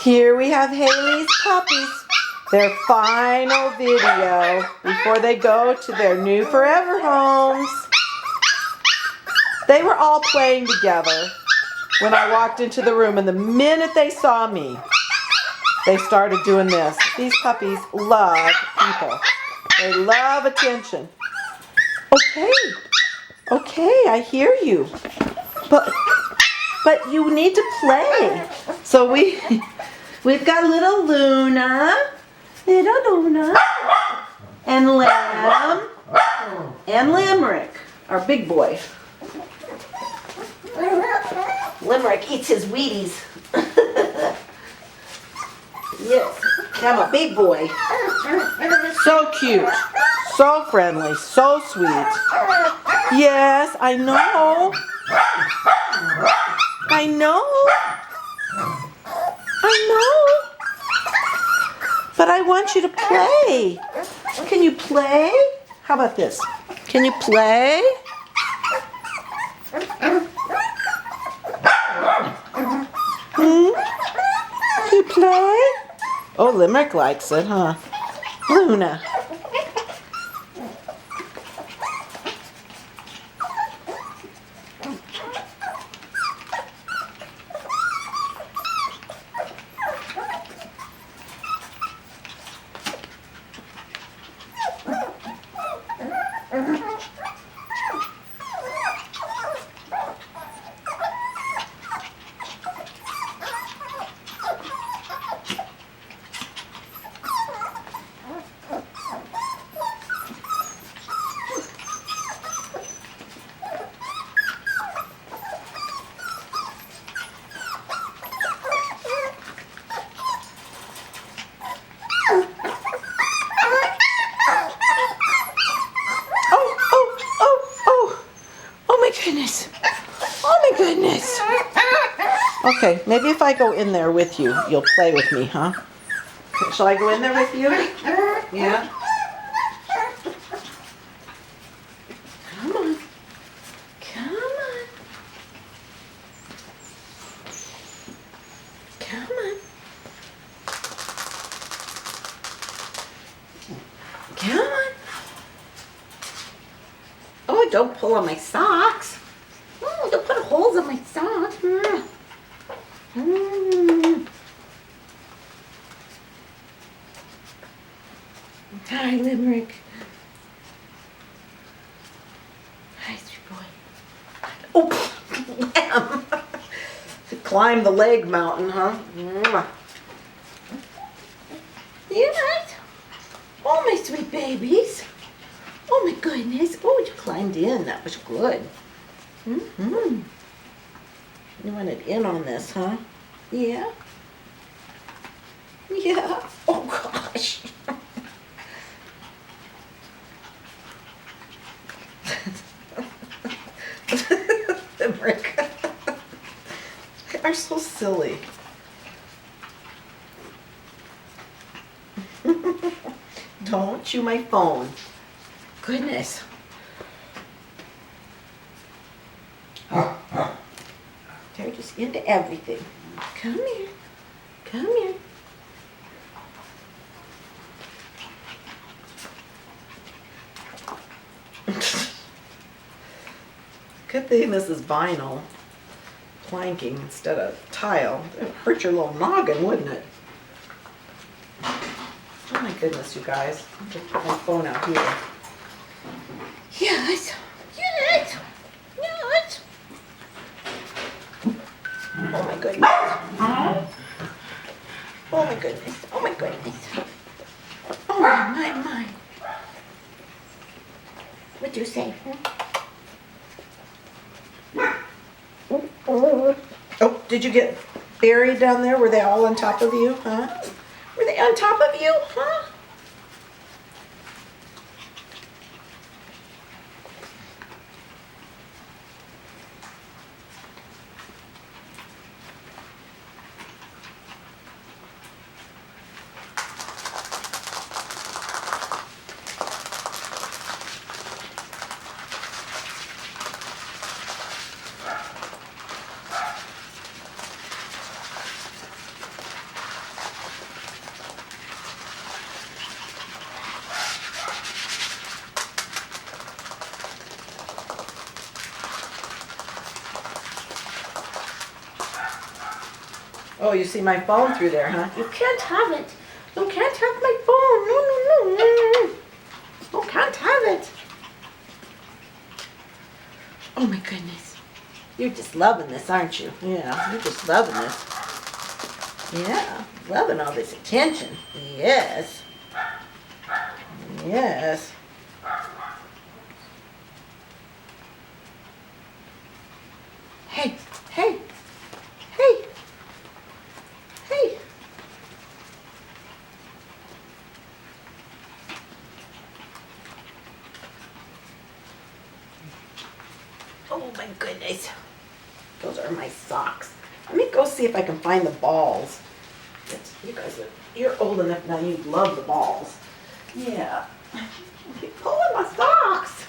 Here we have Haylie's puppies. Their final video before they go to their new forever homes. They were all playing together when I walked into the room, and the minute they saw me, they started doing this. These puppies love people. They love attention. Okay, I hear you. But you need to play. So we've got little Luna, and Lamb, and Limerick, our big boy. Limerick eats his Wheaties. Yes, I'm a big boy. So cute, so friendly, so sweet. Yes, I know. I know. But I want you to play. Can you play? How about this? Can you play? Can you play? Oh, Limerick likes it, huh? Luna. Oh my goodness. Okay, maybe if I go in there with you, you'll play with me, huh? Shall I go in there with you? Yeah? Come on. Come on. Come on. Come on. Oh, don't pull on my socks. Oh, don't put holes in my socks. Hi, Limerick. Hi, sweet boy. Oh, Lamb. To climb the leg mountain, huh? Yes. Oh, my sweet babies. Oh, my goodness. Oh, you climbed in. That was good. You wanted in on this, huh? Yeah? Yeah. Oh, gosh. Limerick. They are so silly. Don't chew my phone. Goodness. They're just into everything. Come here. Come here. Good thing this is vinyl planking instead of tile. It would hurt your little noggin, wouldn't it? Oh my goodness, you guys. I'm going to put my phone out here. Yes. Yes. Yes. Oh my goodness. Oh my goodness. Oh my goodness. Oh my. What'd you say? Oh, did you get buried down there? Were they all on top of you, huh? Were they on top of you, huh? Oh, you see my phone through there, huh? You can't have it. You can't have my phone. No, no, no, no, no. You can't have it. Oh my goodness. You're just loving this, aren't you? Yeah, you're just loving this. Yeah, loving all this attention. Yes. Yes. Hey, hey, hey, hey. Oh my goodness. Those are my socks. Let me go see if I can find the balls. You guys, you're old enough now, you love the balls. Yeah. Keep pulling my socks.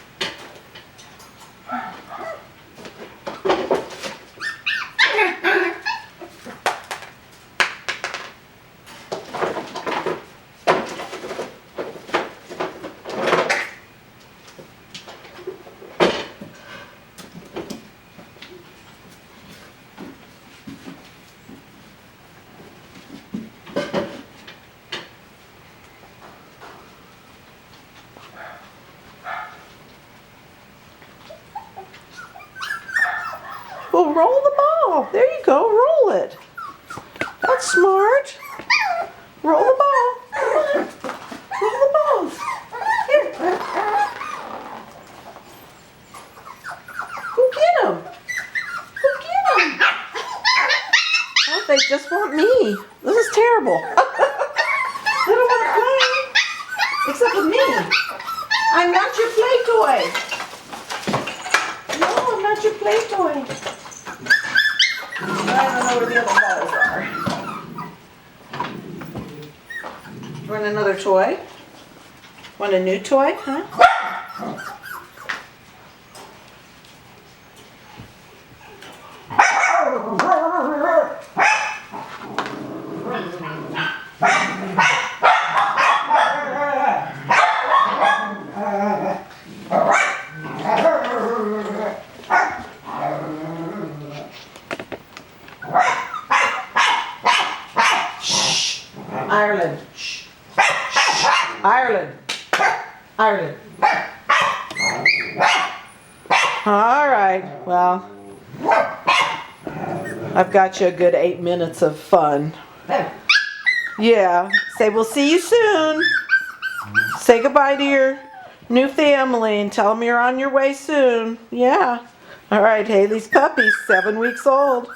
Well, roll the ball. There you go. Roll it. That's smart. Roll the ball. Come on. Roll the balls. Here. Go get them. Go get them. Oh, they just want me. This is terrible. They don't want to play. Except with me. I'm not your play toy. No, I'm not your play toy. I don't know where the other balls are. You want another toy? Want a new toy, huh? Ireland. Shh. Shh. Ireland. Ireland. All right. Well, I've got you a good 8 minutes of fun. Yeah. Say we'll see you soon. Say goodbye to your new family and tell them you're on your way soon. Yeah. All right. Haylie's puppy, 7 weeks old.